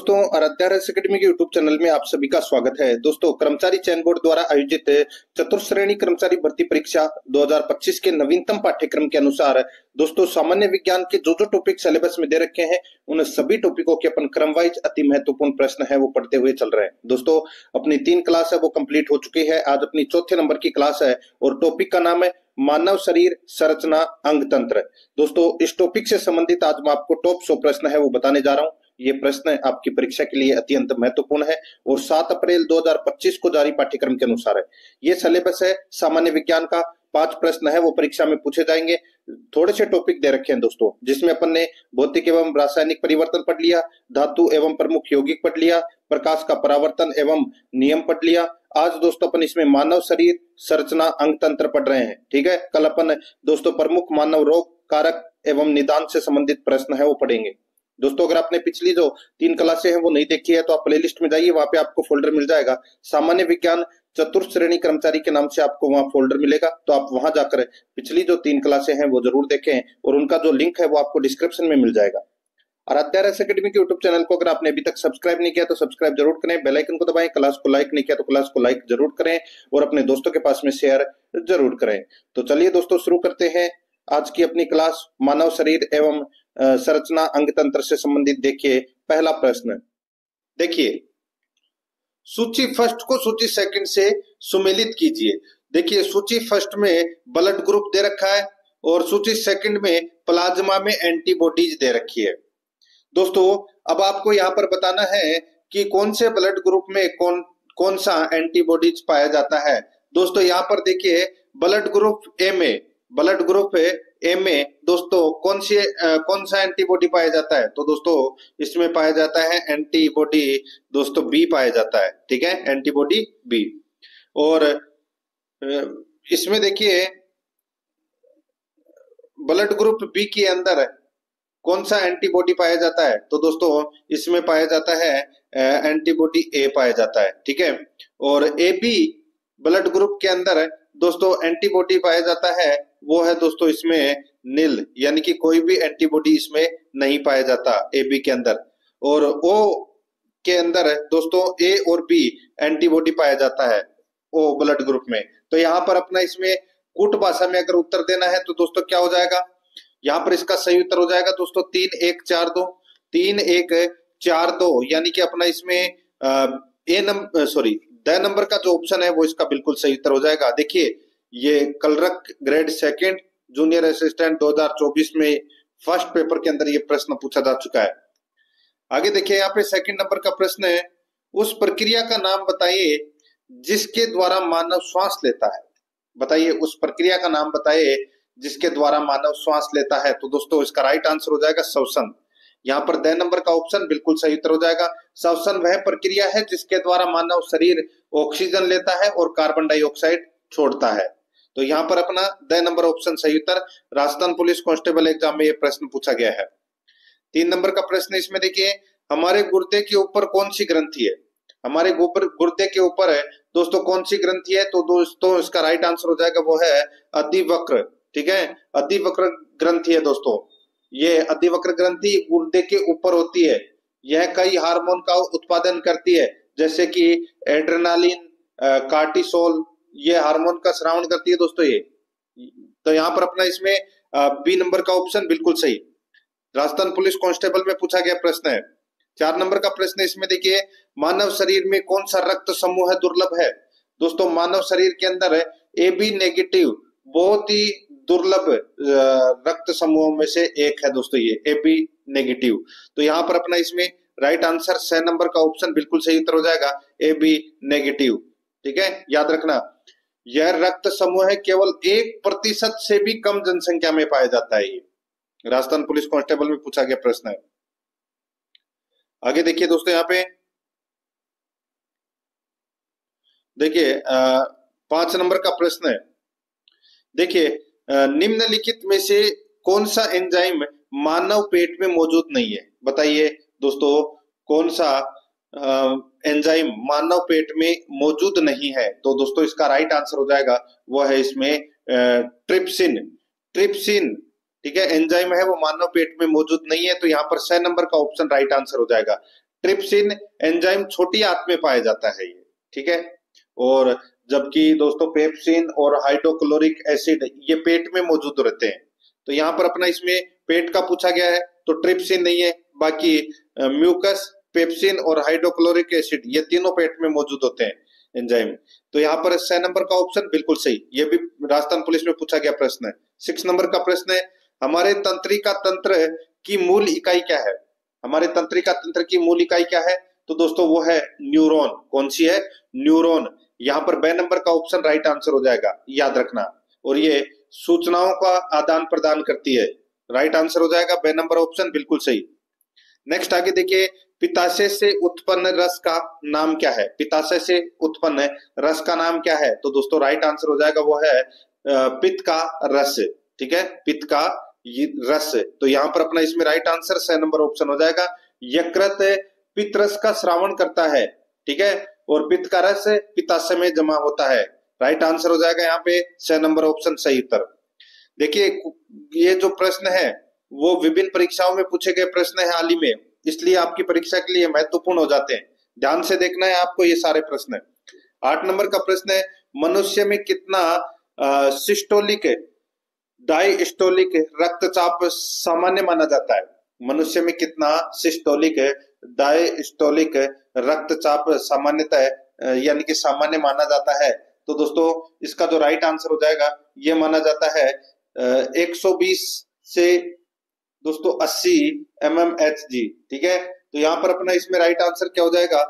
दोस्तों, आराध्या रस अकेडमी के यूट्यूब चैनल में आप सभी का स्वागत है। दोस्तों, कर्मचारी चयन बोर्ड द्वारा आयोजित चतुर्थ श्रेणी कर्मचारी भर्ती परीक्षा 2025 के नवीनतम पाठ्यक्रम के अनुसार दोस्तों सामान्य विज्ञान के जो टॉपिक सिलेबस में दे रखे हैं उन सभी टॉपिकों के अपन क्रम वाइज अति महत्वपूर्ण प्रश्न है वो पढ़ते हुए चल रहे हैं। दोस्तों, अपनी 3 क्लास है वो कंप्लीट हो चुकी है। आज अपनी चौथे नंबर की क्लास है और टॉपिक का नाम है मानव शरीर संरचना अंग तंत्र। दोस्तों, इस टॉपिक से संबंधित आज मैं आपको टॉप 100 प्रश्न है वो बताने जा रहा हूं। ये प्रश्न आपकी परीक्षा के लिए अत्यंत महत्वपूर्ण है और 7 अप्रैल 2025 को जारी पाठ्यक्रम के अनुसार है। ये सिलेबस है सामान्य विज्ञान का। 5 प्रश्न है वो परीक्षा में पूछे जाएंगे। थोड़े से टॉपिक दे रखे हैं दोस्तों, जिसमें अपन ने भौतिक एवं रासायनिक परिवर्तन पढ़ लिया, धातु एवं प्रमुख यौगिक पढ़ लिया, प्रकाश का परावर्तन एवं नियम पढ़ लिया। आज दोस्तों अपन इसमें मानव शरीर संरचना अंग तंत्र पढ़ रहे हैं। ठीक है, कल अपन दोस्तों प्रमुख मानव रोग कारक एवं निदान से संबंधित प्रश्न है वो पढ़ेंगे। दोस्तों, अगर आपने पिछली जो 3 क्लासें हैं वो नहीं देखी है तो आप प्लेलिस्ट में जाइए, वहां पे आपको फोल्डर मिल जाएगा सामान्य विज्ञान चतुर्थ श्रेणी कर्मचारी के नाम से आपको वहां फोल्डर मिलेगा। तो आप वहां जाकर पिछली जो 3 क्लासें हैं वो जरूर देखें और उनका जो लिंक है वो आपको डिस्क्रिप्शन में मिल जाएगा। आराध्या रस अकेडमी के यूट्यूब चैनल को अगर आपने अभी तक सब्सक्राइब नहीं किया तो सब्सक्राइब जरूर करें, बेल आइकन को दबाएं, क्लास को लाइक नहीं किया तो क्लास को लाइक जरूर करें और अपने दोस्तों के पास में शेयर जरूर करें। तो चलिए दोस्तों, शुरू करते हैं आज की अपनी क्लास मानव शरीर एवं संरचना अंग तंत्र से संबंधित। देखिए पहला प्रश्न, देखिए सूची फर्स्ट को सूची सेकंड से सुमेलित कीजिए। देखिए सूची फर्स्ट में ब्लड ग्रुप दे रखा है और सूची सेकंड में प्लाज्मा में एंटीबॉडीज दे रखी है। दोस्तों, अब आपको यहाँ पर बताना है कि कौन से ब्लड ग्रुप में कौन सा एंटीबॉडीज पाया जाता है। दोस्तों, यहाँ पर देखिए ब्लड ग्रुप ए में, ब्लड ग्रुप ए में दोस्तों कौन सा एंटीबॉडी पाया जाता है? तो दोस्तों इसमें पाया जाता है एंटीबॉडी दोस्तों बी पाया जाता है। ठीक है, एंटीबॉडी बी। और इसमें देखिए ब्लड ग्रुप बी के अंदर कौन सा एंटीबॉडी पाया जाता है? तो दोस्तों इसमें पाया जाता है एंटीबॉडी ए पाया जाता है। ठीक है, और ए बी ब्लड ग्रुप के अंदर दोस्तों एंटीबॉडी पाया जाता है वो है दोस्तों इसमें नील, यानी कि कोई भी एंटीबॉडी इसमें नहीं पाया जाता ए बी के अंदर। और ओ के अंदर दोस्तों ए और बी एंटीबॉडी पाया जाता है ओ ब्लड ग्रुप में। तो यहाँ पर अपना इसमें कूट भाषा में अगर उत्तर देना है तो दोस्तों क्या हो जाएगा? यहाँ पर इसका सही उत्तर हो जाएगा दोस्तों 3 1 4 2, 3 1 4 2, यानी कि अपना इसमें द नंबर का जो ऑप्शन है वो इसका बिल्कुल सही उत्तर हो जाएगा। देखिए ये कलरक ग्रेड 2 जूनियर असिस्टेंट 2024 में फर्स्ट पेपर के अंदर ये प्रश्न पूछा जा चुका है। आगे देखिए यहाँ पे सेकंड नंबर का प्रश्न है, उस प्रक्रिया का नाम बताइए जिसके द्वारा मानव श्वास लेता है। बताइए उस प्रक्रिया का नाम बताइए जिसके द्वारा मानव श्वास लेता है। तो दोस्तों इसका राइट आंसर हो जाएगा श्वसन। यहाँ पर द नंबर का ऑप्शन बिल्कुल सही उत्तर हो जाएगा। श्वसन वह प्रक्रिया है जिसके द्वारा मानव शरीर ऑक्सीजन लेता है और कार्बन डाइऑक्साइड छोड़ता है। तो यहाँ पर अपना द नंबर ऑप्शन सही उत्तर। राजस्थान पुलिस कांस्टेबल एग्जाम में ये प्रश्न पूछा गया है। 3 नंबर का प्रश्न इसमें देखिए, हमारे गुर्दे के ऊपर कौन सी ग्रंथि है? हमारे गुर्दे के ऊपर है दोस्तों कौन सी ग्रंथि है? तो दोस्तों इसका राइट आंसर हो जाएगा वो है अधिवक्र। ठीक है, अधिवक्र ग्रंथि है दोस्तों। ये अधिवक्र ग्रंथि गुर्दे के ऊपर होती है। यह कई हार्मोन का उत्पादन करती है, जैसे कि एड्रेनालिन, कार्टिसोल, ये हार्मोन का स्रावन करती है दोस्तों ये। तो यहाँ पर अपना इसमें बी नंबर का ऑप्शन बिल्कुल सही। राजस्थान पुलिस कांस्टेबल में पूछा गया प्रश्न है। 4 नंबर का प्रश्न इसमें देखिए, मानव शरीर में कौन सा रक्त समूह दुर्लभ है? दोस्तों मानव शरीर के अंदर ए बी नेगेटिव बहुत ही दुर्लभ रक्त समूहों में से एक है दोस्तों ये ए बी नेगेटिव। तो यहाँ पर अपना इसमें राइट आंसर 6 नंबर का ऑप्शन बिल्कुल सही उत्तर हो जाएगा ए बी नेगेटिव। ठीक है, याद रखना यह रक्त समूह है केवल 1% से भी कम जनसंख्या में पाया जाता है। ये राजस्थान पुलिस कांस्टेबल में पूछा गया प्रश्न है। आगे देखिए दोस्तों, यहाँ पे देखिए 5 नंबर का प्रश्न है। देखिए निम्नलिखित में से कौन सा एंजाइम मानव पेट में मौजूद नहीं है? बताइए दोस्तों कौन सा एंजाइम मानव पेट में मौजूद नहीं है? तो दोस्तों इसका राइट आंसर हो जाएगा वो है इसमें ट्रिप्सिन। ट्रिप्सिन ठीक है एंजाइम है वो मानव पेट में मौजूद नहीं है। तो यहाँ पर 6 नंबर का ऑप्शन राइट आंसर हो जाएगा। ट्रिप्सिन एंजाइम छोटी आंत में पाया जाता है ये, ठीक है। और जबकि दोस्तों पेप्सिन और हाइड्रोक्लोरिक एसिड ये पेट में मौजूद रहते हैं। तो यहाँ पर अपना इसमें पेट का पूछा गया है तो ट्रिप्सिन नहीं है, बाकी म्यूकस, पेप्सिन और हाइड्रोक्लोरिक एसिड ये तीनों पेट में मौजूद होते हैं एंजाइम। तो यहाँ पर 6 नंबर का ऑप्शन बिल्कुल सही, ये भी राजस्थान पुलिस में पूछा गया प्रश्न है। 6 नंबर का प्रश्न है, हमारे तंत्रिका तंत्र की मूल इकाई क्या है? हमारे तंत्रिका तंत्र की मूल इकाई क्या है? तो दोस्तों वो है न्यूरॉन। कौन सी है? न्यूरॉन। यहाँ पर बे नंबर का ऑप्शन राइट आंसर हो जाएगा, याद रखना। और ये सूचनाओं का आदान प्रदान करती है, राइट आंसर हो जाएगा बे नंबर ऑप्शन बिल्कुल सही। नेक्स्ट आगे देखिए, पित्ताशय से उत्पन्न रस का नाम क्या है? पित्ताशय से उत्पन्न रस का नाम क्या है? तो दोस्तों राइट आंसर हो जाएगा वो है पित्त का रस, ठीक है, पित्त का रस। तो यहाँ पर अपना इसमें राइट आंसर 6 नंबर ऑप्शन हो जाएगा। यकृत पित्त रस का स्रावण करता है, ठीक है, और पित्त का रस पित्ताशय में जमा होता है। राइट आंसर हो जाएगा यहाँ पे 6 नंबर ऑप्शन सही उत्तर। देखिए ये जो प्रश्न है वो विभिन्न परीक्षाओं में पूछे गए प्रश्न है हाल ही में, इसलिए आपकी परीक्षा के लिए महत्वपूर्ण हो जाते हैं। ध्यान से देखना है आपको ये सारे प्रश्न। 8 नंबर का प्रश्न है, मनुष्य में कितना सिस्टोलिक डायस्टोलिक रक्तचाप सामान्य माना जाता है? मनुष्य में कितना सिस्टोलिक डायस्टोलिक रक्तचाप सामान्यतः यानी कि सामान्य माना जाता है? तो दोस्तों इसका जो राइट आंसर हो जाएगा ये माना जाता है 120 से दोस्तों 80 mmHg, ठीक है। तो यहाँ पर अपना इसमें राइट आंसर क्या हो जाएगा?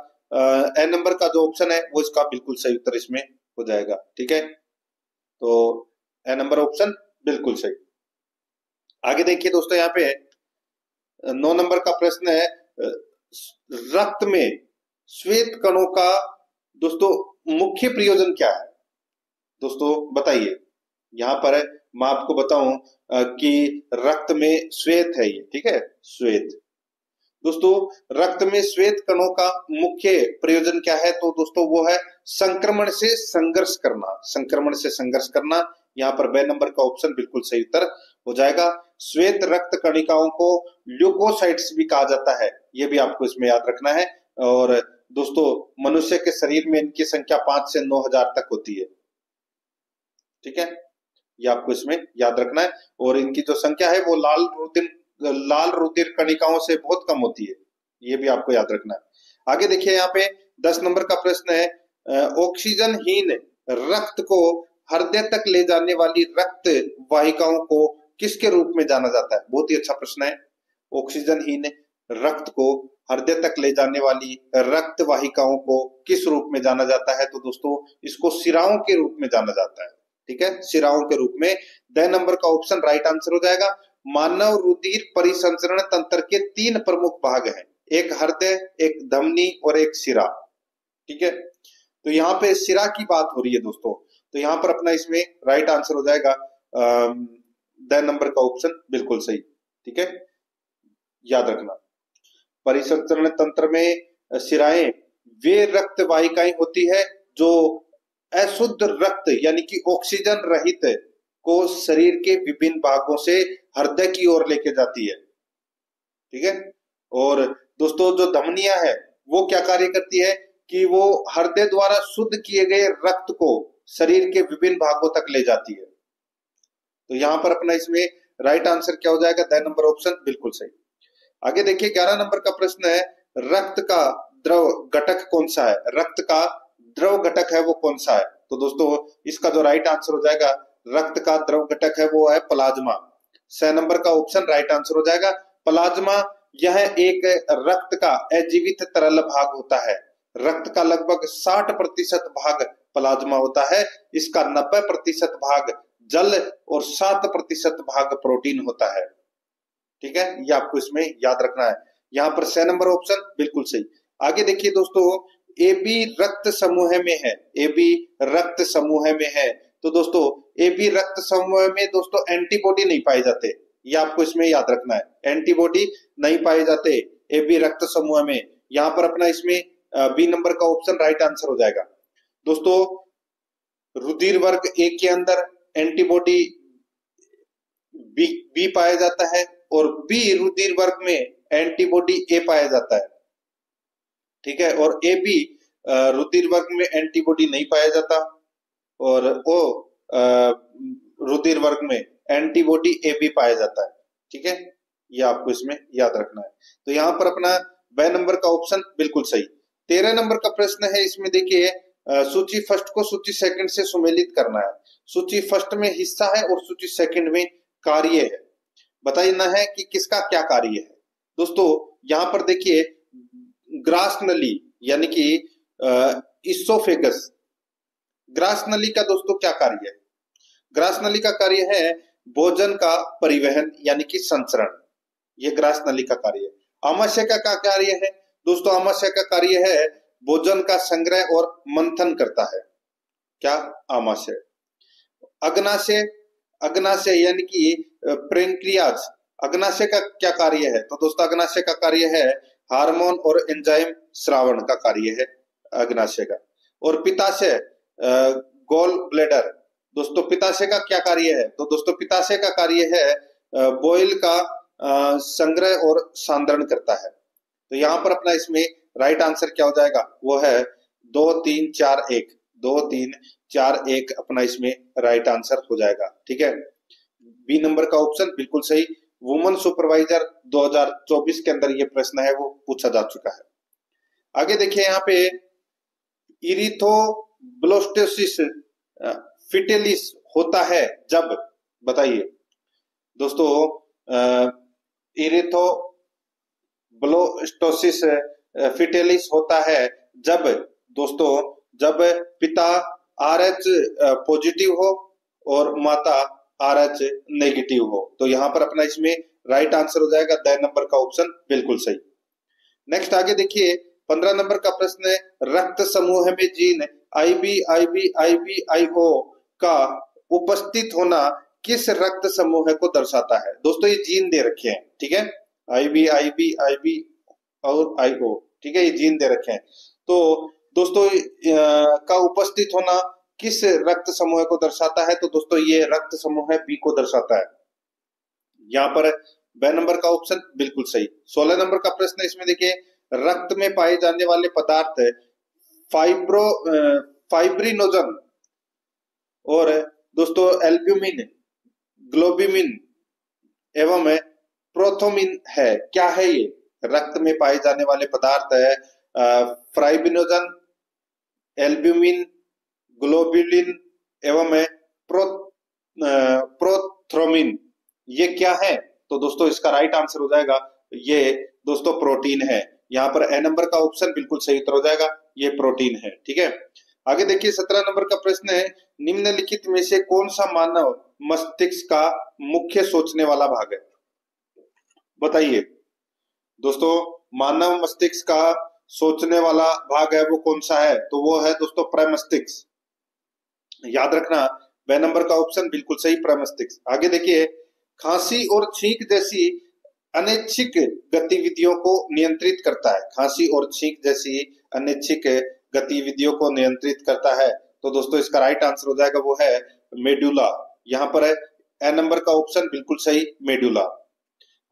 ए नंबर का जो ऑप्शन है वो इसका बिल्कुल सही उत्तर इसमें हो जाएगा, ठीक है। तो ए नंबर ऑप्शन बिल्कुल सही। आगे देखिए दोस्तों, यहाँ पे 9 नंबर का प्रश्न है, रक्त में श्वेत कणों का दोस्तों मुख्य प्रयोजन क्या है? दोस्तों बताइए। यहाँ पर मैं आपको बताऊं कि रक्त में श्वेत है ये, ठीक है, श्वेत। दोस्तों रक्त में श्वेत कणों का मुख्य प्रयोजन क्या है? तो दोस्तों वो है संक्रमण से संघर्ष करना, संक्रमण से संघर्ष करना। यहाँ पर बे नंबर का ऑप्शन बिल्कुल सही उत्तर हो जाएगा। श्वेत रक्त कणिकाओं को ल्यूकोसाइट्स भी कहा जाता है, ये भी आपको इसमें याद रखना है। और दोस्तों मनुष्य के शरीर में इनकी संख्या 5 से 9,000 तक होती है, ठीक है, ये आपको इसमें याद रखना है। और इनकी जो संख्या है वो लाल रुधिर कणिकाओं से बहुत कम होती है, ये भी आपको याद रखना है। आगे देखिए यहाँ पे 10 नंबर का प्रश्न है, ऑक्सीजनहीन रक्त को हृदय तक ले जाने वाली रक्त वाहिकाओं को किसके रूप में जाना जाता है? बहुत ही अच्छा प्रश्न है। ऑक्सीजनहीन रक्त को हृदय तक ले जाने वाली रक्त वाहिकाओं को किस रूप में जाना जाता है? तो दोस्तों इसको शिराओं के रूप में जाना जाता है, ठीक है, शिराओं के रूप में। 10 नंबर का ऑप्शन राइट आंसर हो जाएगा। मानव रुधिर परिसंचरण तंत्र के 3 प्रमुख भाग हैं, एक हृदय, एक धमनी और एक शिरा, ठीक है। तो यहाँ पे शिरा की बात हो रही है दोस्तों, तो यहाँ पर अपना इसमें राइट आंसर हो जाएगा 10 नंबर का ऑप्शन बिल्कुल सही, ठीक है, याद रखना। परिसंचरण तंत्र में शिराएं वे रक्त वाहिकाएं होती है जो अशुद्ध रक्त यानी कि ऑक्सीजन रहित को शरीर के विभिन्न भागों से हृदय की ओर लेके जाती है, ठीक है। और दोस्तों जो धमनियां है वो क्या कार्य करती है कि वो हृदय द्वारा शुद्ध किए गए रक्त को शरीर के विभिन्न भागों तक ले जाती है। तो यहाँ पर अपना इसमें राइट आंसर क्या हो जाएगा? 10 नंबर ऑप्शन बिल्कुल सही। आगे देखिए 11 नंबर का प्रश्न है, रक्त का द्रव घटक कौन सा है? रक्त का द्रव घटक है वो कौन सा है? तो दोस्तों इसका जो राइट आंसर हो जाएगा, रक्त का द्रव घटक है वो है प्लाज्मा। 6 नंबर का ऑप्शन राइट आंसर हो जाएगा प्लाज्मा। यह एक रक्त का अजीवित तरल भाग होता है। रक्त का लगभग 60% भाग प्लाज्मा होता है, इसका 90% भाग जल और 7% भाग प्रोटीन होता है, ठीक है, ये आपको इसमें याद रखना है। यहाँ पर 6 नंबर ऑप्शन बिल्कुल सही। आगे देखिए दोस्तों, ए बी रक्त समूह में है, ए बी रक्त समूह में है, तो दोस्तों ए बी रक्त समूह में दोस्तों एंटीबॉडी नहीं पाए जाते, ये आपको इसमें याद रखना है, एंटीबॉडी नहीं पाए जाते ए बी रक्त समूह में। यहाँ पर अपना इसमें बी नंबर का ऑप्शन राइट आंसर हो जाएगा। दोस्तों रुधिर वर्ग ए के अंदर एंटीबॉडी बी पाया जाता है और बी रुधिर वर्ग में एंटीबॉडी ए पाया जाता है, ठीक है। और ए बी रुधिर वर्ग में एंटीबॉडी नहीं पाया जाता, और ओ रुधिर वर्ग में एंटीबॉडी ए बी पाया जाता है। ठीक है, ये आपको इसमें याद रखना है। तो यहाँ पर अपना ब नंबर का ऑप्शन बिल्कुल सही। 13 नंबर का प्रश्न है, इसमें देखिए सूची फर्स्ट को सूची सेकंड से सुमेलित करना है। सूची फर्स्ट में हिस्सा है और सूची सेकंड में कार्य है। बताना है कि किसका क्या कार्य है। दोस्तों यहाँ पर देखिए ग्रास नली यानी कि इसोफेगस, ग्रास नली का दोस्तों क्या कार्य है? ग्रास नली का कार्य है भोजन का परिवहन यानी कि संचरण, ये ग्रास नली का कार्य है। आमाशय का क्या कार्य है? दोस्तों आमाशय का कार्य है भोजन का संग्रह और मंथन करता है। क्या? आमाशय। अग्नाशय, अग्नाशय यानी कि पैंक्रियाज, अग्नाशय का क्या कार्य है? तो दोस्तों अग्नाशय का कार्य है हार्मोन और एंजाइम स्रावण का कार्य है अग्नाशय का। और पित्ताशय गॉल ब्लैडर, दोस्तों पित्ताशय का क्या कार्य है? तो दोस्तों पित्ताशय का कार्य है बॉइल का संग्रह और सांद्रण करता है। तो यहाँ पर अपना इसमें राइट आंसर क्या हो जाएगा? वो है 2 3 4 1, 2 3 4 1 अपना इसमें राइट आंसर हो जाएगा। ठीक है, बी नंबर का ऑप्शन बिल्कुल सही। वुमन सुपरवाइजर 2024 के अंदर ये प्रश्न है वो पूछा जा चुका है। आगे देखिए यहाँ पे इरिथ्रोब्लास्टोसिस फिटेलिस होता है जब, बताइए दोस्तों इरिथ्रोब्लास्टोसिस फिटेलिस होता है जब, दोस्तों जब पिता RH पॉजिटिव हो और माता RH नेगेटिव हो। तो यहाँ पर अपना इसमें राइट आंसर हो जाएगा द नंबर का ऑप्शन बिल्कुल सही। नेक्स्ट आगे देखिए 15 नंबर का प्रश्न है, रक्त समूह में जीन IB का उपस्थित होना किस रक्त समूह को दर्शाता है? दोस्तों ये जीन दे रखे हैं, ठीक है, IB और IO, ठीक है, ये जीन दे रखे हैं। तो दोस्तों का उपस्थित होना किस रक्त समूह को दर्शाता है? तो दोस्तों ये रक्त समूह बी को दर्शाता है। यहाँ पर ब नंबर का ऑप्शन बिल्कुल सही। 16 नंबर का प्रश्न है, इसमें देखिए रक्त में पाए जाने वाले पदार्थ फाइब्रिनोजन और दोस्तों एल्ब्यूमिन, ग्लोब्यूमिन एवं प्रोथोमिन है। क्या है ये? रक्त में पाए जाने वाले पदार्थ है फाइब्रिनोजन, एल्ब्यूमिन, ग्लोब्यूलिन एवं प्रोथ्रोमिन। ये क्या है? तो दोस्तों इसका राइट आंसर हो जाएगा ये दोस्तों प्रोटीन है। यहाँ पर ए नंबर का ऑप्शन बिल्कुल सही उत्तर हो जाएगा, ये प्रोटीन है। ठीक है, आगे देखिए 17 नंबर का प्रश्न है, निम्नलिखित में से कौन सा मानव मस्तिष्क का मुख्य सोचने वाला भाग है? बताइए दोस्तों मानव मस्तिष्क का सोचने वाला भाग है वो कौन सा है? तो वो है दोस्तों प्रमस्तिष्क। याद रखना ब नंबर का ऑप्शन बिल्कुल सही, प्रमस्तिष्क। आगे देखिए खांसी और छींक जैसी अनैच्छिक गतिविधियों को नियंत्रित करता है। खांसी और छींक जैसी अनैच्छिक गतिविधियों को नियंत्रित करता है। तो दोस्तों इसका राइट आंसर हो जाएगा वो है मेडुला। यहाँ पर है ए नंबर का ऑप्शन बिल्कुल सही, मेडुला।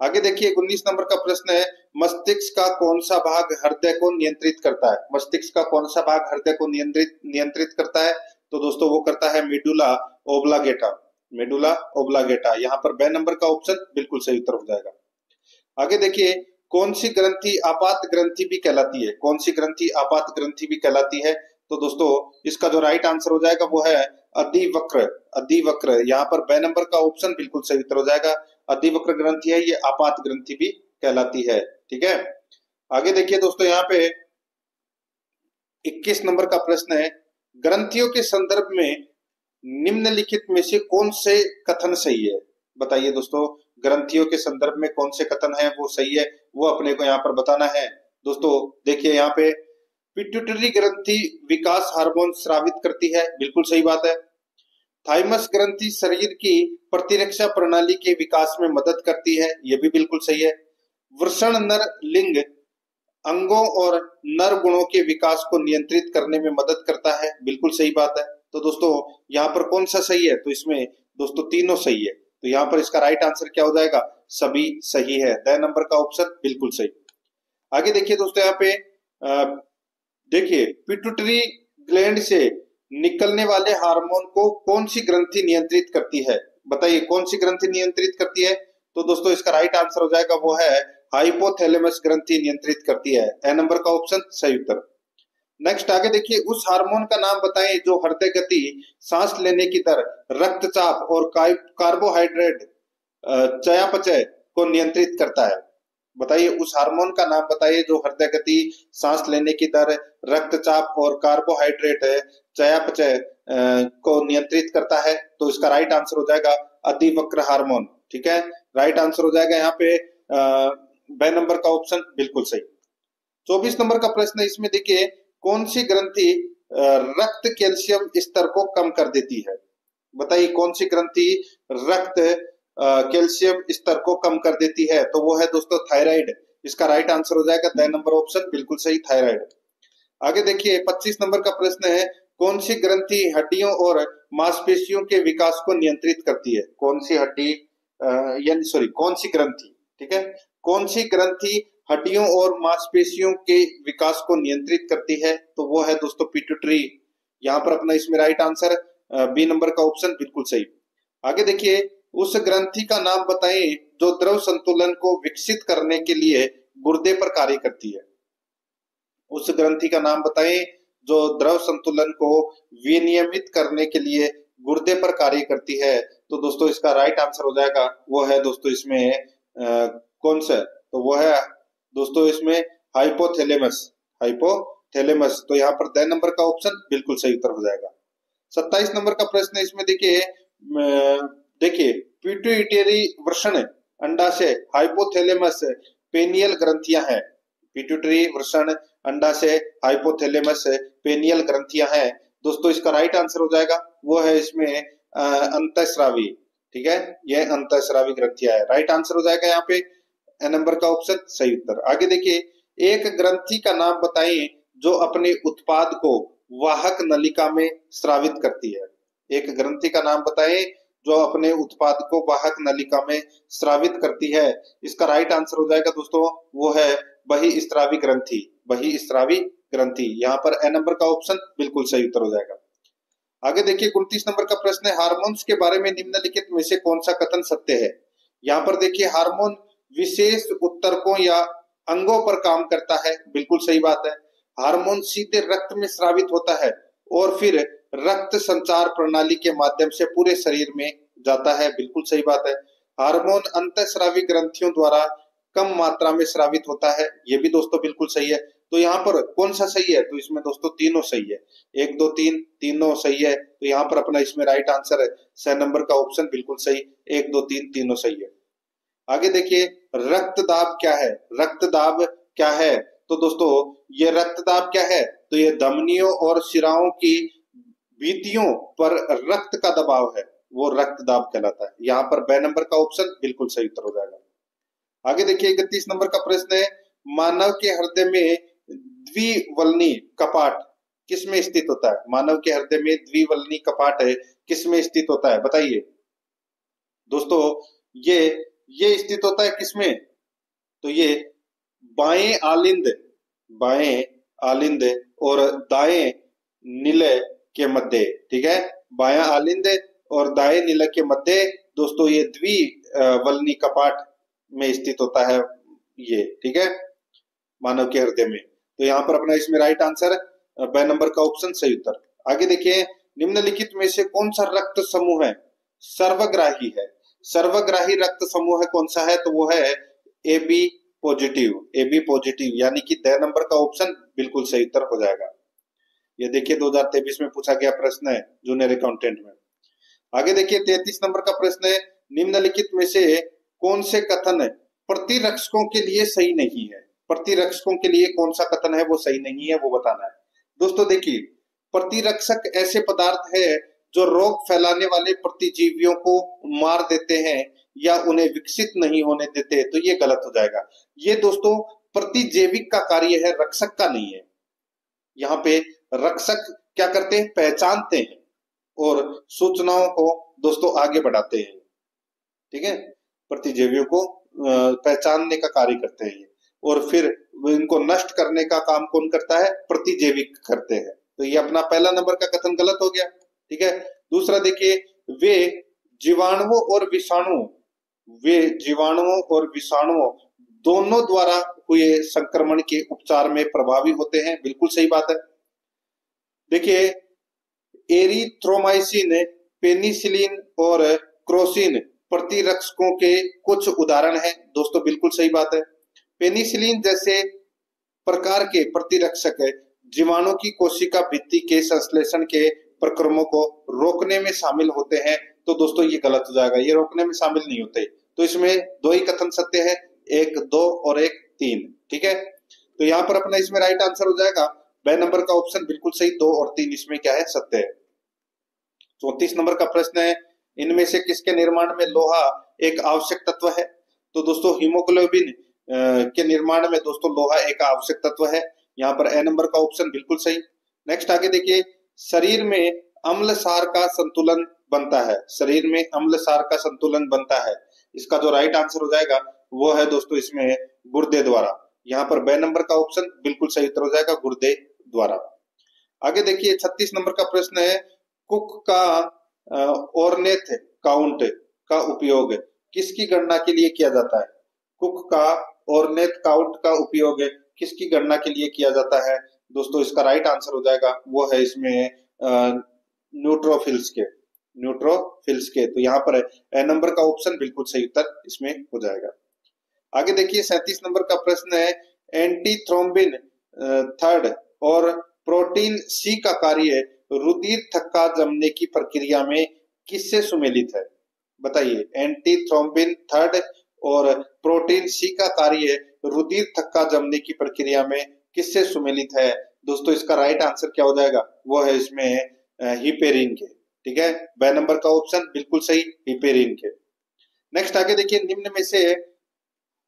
आगे देखिए 19 नंबर का प्रश्न है, मस्तिष्क का कौन सा भाग हृदय को नियंत्रित करता है? मस्तिष्क का कौन सा भाग हृदय को नियंत्रित करता है? तो दोस्तों वो करता है मेडुला ओब्लांगेटा, मेडुला ओब्लांगेटा। यहाँ पर ब नंबर का ऑप्शन बिल्कुल सही उत्तर हो जाएगा। आगे देखिए कौन सी ग्रंथि आपात ग्रंथि भी कहलाती है? कौन सी ग्रंथि आपात ग्रंथि भी कहलाती है? तो दोस्तों इसका जो राइट आंसर हो जाएगा वो है अधिवक्र, अधिवक्र। यहाँ पर ब नंबर का ऑप्शन बिल्कुल सही उत्तर हो जाएगा, अधिवक्र ग्रंथि है, ये आपात ग्रंथि भी कहलाती है। ठीक है, आगे देखिए दोस्तों यहाँ पे 21 नंबर का प्रश्न है, ग्रंथियों के संदर्भ में निम्नलिखित में से कौन से कथन सही है? बताइए दोस्तों ग्रंथियों के संदर्भ में कौन से कथन है वो सही है, वो अपने को यहाँ पर बताना है। दोस्तों देखिए यहाँ पे पिट्यूटरी ग्रंथि विकास हार्मोन स्रावित करती है, बिल्कुल सही बात है। थाइमस ग्रंथि शरीर की प्रतिरक्षा प्रणाली के विकास में मदद करती है, ये भी बिल्कुल सही है। वृषण नर लिंग अंगों और नर गुणों के विकास को नियंत्रित करने में मदद करता है, बिल्कुल सही बात है। तो दोस्तों यहाँ पर कौन सा सही है? तो इसमें दोस्तों तीनों सही है। तो यहाँ पर इसका राइट आंसर क्या हो जाएगा? सभी सही है, द नंबर का ऑप्शन बिल्कुल सही। आगे देखिए दोस्तों यहाँ पे देखिए पिट्यूटरी ग्लैंड से निकलने वाले हार्मोन को कौन सी ग्रंथि नियंत्रित करती है? बताइए कौन सी ग्रंथि नियंत्रित करती है? तो दोस्तों इसका राइट आंसर हो जाएगा वो है हाइपोथैलेमस ग्रंथि नियंत्रित करती है। ए नंबर का ऑप्शन सही उत्तर। नेक्स्ट आगे देखिए, उस हार्मोन का नाम बताएं जो हृदय गति, सांस लेने की दर, रक्तचाप और कार्बोहाइड्रेट चयापचय को नियंत्रित करता है। बताइए उस हार्मोन का नाम बताइए जो हृदय गति, सांस लेने की दर, रक्तचाप और कार्बोहाइड्रेट चयापचय को नियंत्रित करता है। तो इसका राइट आंसर हो जाएगा अधिवक्र हार्मोन। ठीक है, राइट आंसर हो जाएगा यहाँ पे बे नंबर का ऑप्शन बिल्कुल सही। 24 नंबर का प्रश्न है, इसमें देखिए कौन सी ग्रंथि रक्त कैल्शियम स्तर को कम कर देती है? बताइए कौन सी ग्रंथि रक्त कैल्शियम स्तर को कम कर देती है? तो वो है दोस्तों थायराइड। इसका राइट आंसर हो जाएगा द नंबर ऑप्शन बिल्कुल सही, थायराइड। आगे देखिए 25 नंबर का प्रश्न है, कौन सी ग्रंथि हड्डियों और मांसपेशियों के विकास को नियंत्रित करती है? कौन सी हड्डी यानी सॉरी कौन सी ग्रंथि, ठीक है, कौन सी ग्रंथि हड्डियों और मांसपेशियों के विकास को नियंत्रित करती है? तो वो है दोस्तों पिट्यूटरी। यहाँ पर अपना इसमें राइट आंसर बी नंबर का ऑप्शन बिल्कुल सही। आगे देखिए, उस ग्रंथि का नाम बताएं जो द्रव संतुलन को विकसित करने के लिए गुर्दे पर कार्य करती है। उस ग्रंथि का नाम बताएं जो द्रव संतुलन को विनियमित करने के लिए गुर्दे पर कार्य करती है। तो दोस्तों इसका राइट आंसर हो जाएगा वो है दोस्तों इसमें कौन सा? तो वो है दोस्तों इसमें हाइपोथैलेमस, हाइपोथैलेमस। तो यहाँ पर द नंबर का ऑप्शन बिल्कुल सही उत्तर हो जाएगा। 27 नंबर का प्रश्न है, इसमें देखिए देखिए पिट्यूटरी वृषण अंडाशय हाइपोथैलेमस पेनियल ग्रंथियां हैं। पिट्यूटरी वृषण अंडाशय हाइपोथैलेमस पेनियल ग्रंथियां हैं। दोस्तों इसका राइट आंसर हो जाएगा वो है इसमें अंतःस्रावी। ठीक है, यह अंतःस्रावी ग्रंथियां है। राइट आंसर हो जाएगा यहाँ पे ए नंबर का ऑप्शन सही उत्तर। आगे देखिए, एक ग्रंथि का नाम बताइए जो अपने उत्पाद को वाहक नलिका में स्रावित करती है। एक ग्रंथि का नाम बताएं जो अपने उत्पाद को वाहक नलिका में स्रावित करती है। इसका राइट आंसर हो जाएगा दोस्तों वो है बहिस्रावी ग्रंथि, बहिस्रावी ग्रंथि। यहाँ पर ए नंबर का ऑप्शन बिल्कुल सही उत्तर हो जाएगा। आगे देखिए 29 नंबर का प्रश्न है, हार्मोन्स के बारे में निम्नलिखित में से कौन सा कथन सत्य है? यहाँ पर देखिए हार्मोन विशेष उत्तरकों या अंगों पर काम करता है, बिल्कुल सही बात है। हार्मोन सीधे रक्त में स्रावित होता है और फिर रक्त संचार प्रणाली के माध्यम से पूरे शरीर में जाता है, बिल्कुल सही बात है। हार्मोन अंतःस्रावी ग्रंथियों द्वारा कम मात्रा में स्रावित होता है, ये भी दोस्तों बिल्कुल सही है। तो यहाँ पर कौन सा सही है? तो इसमें दोस्तों तीनों सही है, 1 2 3 तीनों सही है। तो यहाँ पर अपना इसमें राइट आंसर है स नंबर का ऑप्शन बिल्कुल सही, 1 2 3 तीनों सही है। आगे देखिए रक्तदाब क्या है? रक्तदाब क्या है? तो दोस्तों ये रक्तदाब क्या है? तो ये धमनियों और शिराओं की भित्तियों पर रक्त का दबाव है, वो रक्तदाब कहलाता है। यहाँ पर बे नंबर का ऑप्शन बिल्कुल सही उत्तर हो जाएगा। आगे देखिए 31 नंबर का प्रश्न है, मानव के हृदय में द्विवल्नी कपाट किस में स्थित होता है? मानव के हृदय में द्विवल्नी कपाट है किस में स्थित होता है? बताइए दोस्तों ये स्थित होता है किसमें? तो ये बाएं आलिंद, बाएं आलिंद और दाएं निलय के मध्य। ठीक है, बायां आलिंद और दाएं निलय के मध्य दोस्तों ये द्विवल्नी कपाट में स्थित होता है ये। ठीक है, मानव के हृदय में। तो यहाँ पर अपना इसमें राइट आंसर ब नंबर का ऑप्शन सही उत्तर। आगे देखिए, निम्नलिखित में से कौन सा रक्त समूह है सर्वग्राही है? सर्वग्राही रक्त समूह है कौन सा है? तो वो है A B positive, A B positive, यानी कि द नंबर का ऑप्शन बिल्कुल सही उत्तर हो जाएगा। ये देखिए 2023 में पूछा गया प्रश्न है जूनियर अकाउंटेंट में। आगे देखिए 33 नंबर का प्रश्न है, निम्नलिखित में से कौन से कथन प्रतिरक्षकों के लिए सही नहीं है? प्रतिरक्षकों के लिए कौन सा कथन है वो सही नहीं है, वो बताना है। दोस्तों देखिए प्रतिरक्षक ऐसे पदार्थ है जो रोग फैलाने वाले प्रतिजीवियों को मार देते हैं या उन्हें विकसित नहीं होने देते, तो ये गलत हो जाएगा। ये दोस्तों प्रतिजैविक का कार्य है, रक्षक का नहीं है। यहाँ पे रक्षक क्या करते हैं? पहचानते हैं और सूचनाओं को दोस्तों आगे बढ़ाते हैं। ठीक है, प्रतिजीवियों को पहचानने का कार्य करते हैं ये। और फिर इनको नष्ट करने का काम कौन करता है? प्रतिजैविक करते हैं। तो ये अपना पहला नंबर का कथन गलत हो गया। ठीक है। दूसरा देखिए, वे जीवाणुओं और विषाणु वे जीवाणुओं और विषाणुओं दोनों द्वारा हुए संक्रमण के उपचार में प्रभावी होते हैं। बिल्कुल सही बात है। देखिए, एरिथ्रोमाइसिन, पेनिसिलिन और क्रोसिन प्रतिरक्षकों के कुछ उदाहरण हैं। दोस्तों बिल्कुल सही बात है। पेनिसिलिन जैसे प्रकार के प्रतिरक्षक जीवाणु की कोशिका भित्ति के संश्लेषण के प्रक्रमों को रोकने में शामिल होते हैं। तो दोस्तों ये गलत हो जाएगा, ये रोकने में शामिल नहीं होते। तो इसमें दो ही कथन सत्य है, 1, 2 और 1, 3। ठीक है। तो यहाँ पर अपना इसमें राइट आंसर हो जाएगा ब नंबर का ऑप्शन बिल्कुल सही, 2 और 3 इसमें क्या है? सत्य है। 34 नंबर का प्रश्न है, इनमें से किसके निर्माण में लोहा एक आवश्यक तत्व है? तो दोस्तों हीमोग्लोबिन के निर्माण में दोस्तों लोहा एक आवश्यक तत्व है। यहाँ पर ए नंबर का ऑप्शन बिल्कुल सही। नेक्स्ट आगे देखिए, शरीर में अम्ल सार का संतुलन बनता है। शरीर में अम्ल सार का संतुलन बनता है। इसका जो राइट आंसर हो जाएगा वो है दोस्तों इसमें गुर्दे द्वारा। यहाँ पर बे नंबर का ऑप्शन बिल्कुल सही उत्तर हो जाएगा, गुर्दे द्वारा। आगे देखिए 36 नंबर का प्रश्न है, कुक का ऑर्नेथ काउंट का उपयोग किसकी गणना के लिए किया जाता है? कुक का ऑर्नेथ काउंट का उपयोग किसकी गणना के लिए किया जाता है? दोस्तों इसका राइट आंसर हो जाएगा वो है इसमें न्यूट्रोफिल्स के। तो यहाँ पर ए नंबर का ऑप्शन बिल्कुल सही उत्तर इसमें हो जाएगा। आगे देखिए 37 नंबर का प्रश्न है, एंटीथ्रोम्बिन थर्ड और प्रोटीन सी का कार्य रुधिर थक्का जमने की प्रक्रिया में किससे सुमेलित है? बताइए, एंटीथ्रोम्बिन थर्ड और प्रोटीन सी का कार्य रुधिर थक्का जमने की प्रक्रिया में किससे सुमेलित है? दोस्तों इसका राइट आंसर क्या हो जाएगा? वो है इसमें हिपेरिन के। ठीक है, बे नंबर का ऑप्शन बिल्कुल सही, हिपेरिन के। नेक्स्ट आगे देखिए, निम्न में से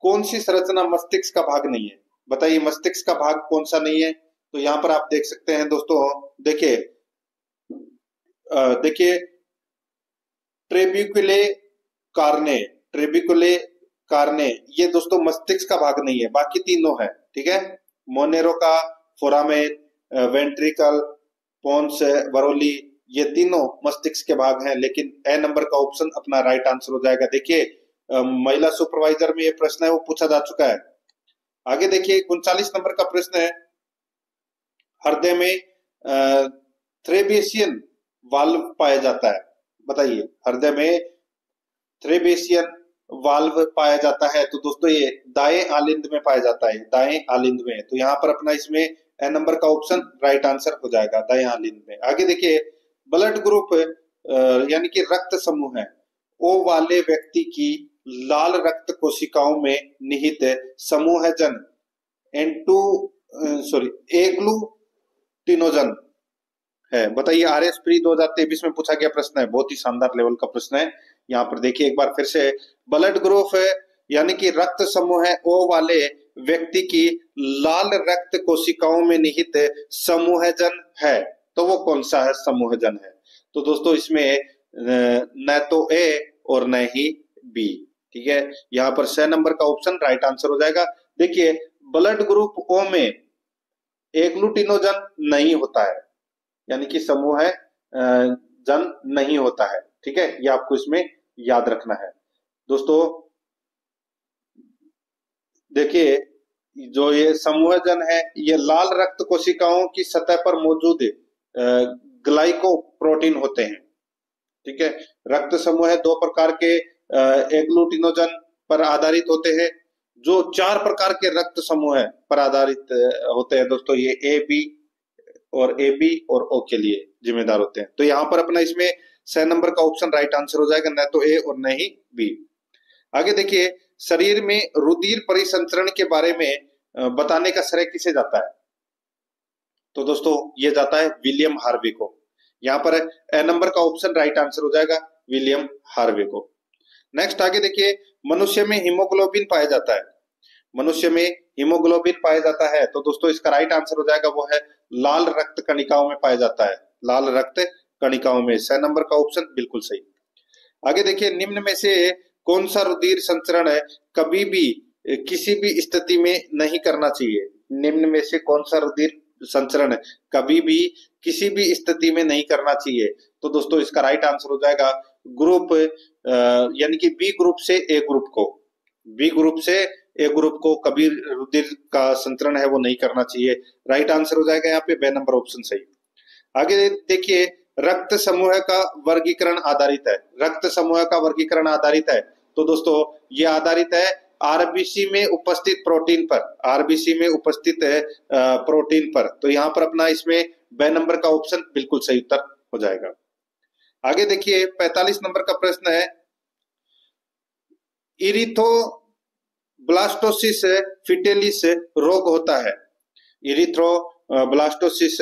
कौन सी संरचना मस्तिष्क का भाग नहीं है? बताइए मस्तिष्क का भाग कौन सा नहीं है? तो यहाँ पर आप देख सकते हैं दोस्तों, देखिए ट्रेबिकुले कार्ने ये दोस्तों मस्तिष्क का भाग नहीं है, बाकी तीनों है। ठीक है, मोनेरो का, फोरामेन, वेंट्रिकल, पोन्स वरोली ये तीनों मस्तिष्क के भाग हैं। लेकिन ए नंबर का ऑप्शन अपना राइट आंसर हो जाएगा। देखिए महिला सुपरवाइजर में ये प्रश्न है वो पूछा जा चुका है। आगे देखिए 39 नंबर का प्रश्न है, हृदय में थ्रेबेशियन वाल्व पाया जाता है। बताइए, हृदय में थ्रेबेशियन वाल्व पाया जाता है। तो दोस्तों ये दाएं आलिंद में पाया जाता है, दाएं आलिंद में। तो यहाँ पर अपना इसमें ए नंबर का ऑप्शन राइट आंसर हो जाएगा, दाएं आलिंद में। आगे देखिए, ब्लड ग्रुप यानी कि रक्त समूह है ओ वाले व्यक्ति की लाल रक्त कोशिकाओं में निहित समूहजन एग्लूटिनोजन है। बताइए, आरएस प्री 2023 में पूछा गया प्रश्न है, बहुत ही शानदार लेवल का प्रश्न है। यहाँ पर देखिए एक बार फिर से, ब्लड ग्रुप यानी कि रक्त समूह है ओ वाले व्यक्ति की लाल रक्त कोशिकाओं में निहित समूहजन है। तो वो कौन सा है समूहजन है? तो दोस्तों इसमें न तो ए और न ही बी। ठीक है, यहाँ पर 6 नंबर का ऑप्शन राइट आंसर हो जाएगा। देखिए ब्लड ग्रुप ओ में एग्लूटिनोजन नहीं होता है, यानी कि समूह जन नहीं होता है। ठीक है, ये आपको इसमें याद रखना है। दोस्तों देखिए, जो ये समूहजन है ये लाल रक्त कोशिकाओं की सतह पर मौजूद ग्लाइकोप्रोटीन होते हैं। ठीक है, रक्त समूह 2 प्रकार के एग्लूटिनोजन पर आधारित होते हैं, जो 4 प्रकार के रक्त समूह पर आधारित होते हैं। दोस्तों ये ए बी और ओ के लिए जिम्मेदार होते हैं। तो यहाँ पर अपना इसमें 6 नंबर का ऑप्शन राइट आंसर हो जाएगा, न तो ए और न ही बी। आगे देखिए, शरीर में रुधिर परिसंचरण के बारे में बताने का श्रेय किसे जाता है? तो दोस्तों ये जाता है विलियम हार्वे को। यहाँ पर ए नंबर का ऑप्शन राइट आंसर हो जाएगा, विलियम हार्वे को। नेक्स्ट आगे देखिए, मनुष्य में हीमोग्लोबिन पाया जाता है। मनुष्य में हीमोग्लोबिन पाया जाता है, तो दोस्तों इसका राइट आंसर हो जाएगा वो है लाल रक्त कणिकाओं में पाया जाता है, लाल रक्त कणिकाओं में। 6 नंबर का ऑप्शन बिल्कुल सही। आगे देखिए, निम्न में से कौन सा रुधिर संचरण कभी भी किसी भी स्थिति में नहीं करना चाहिए। निम्न में से कौन सा रुधिर संचरण कभी भी किसी भी स्थिति में नहीं करना चाहिए? तो दोस्तों इसका राइट आंसर हो जाएगा ग्रुप यानी कि बी ग्रुप से ए ग्रुप को, बी ग्रुप से ए ग्रुप को कभी रुधिर का संचरण है वो नहीं करना चाहिए। राइट आंसर हो जाएगा यहाँ पे बे नंबर ऑप्शन सही। आगे देखिए, रक्त समूह का वर्गीकरण आधारित है, रक्त समूह का वर्गीकरण आधारित है। तो दोस्तों ये आधारित है आरबीसी में उपस्थित प्रोटीन पर, आरबीसी में उपस्थित प्रोटीन पर। तो यहाँ पर अपना इसमें बे नंबर का ऑप्शन बिल्कुल सही उत्तर हो जाएगा। आगे देखिए 45 नंबर का प्रश्न है, इरिथ्रोब्लास्टोसिस फिटेलिस रोग होता है, इरिथ्रोब्लास्टोसिस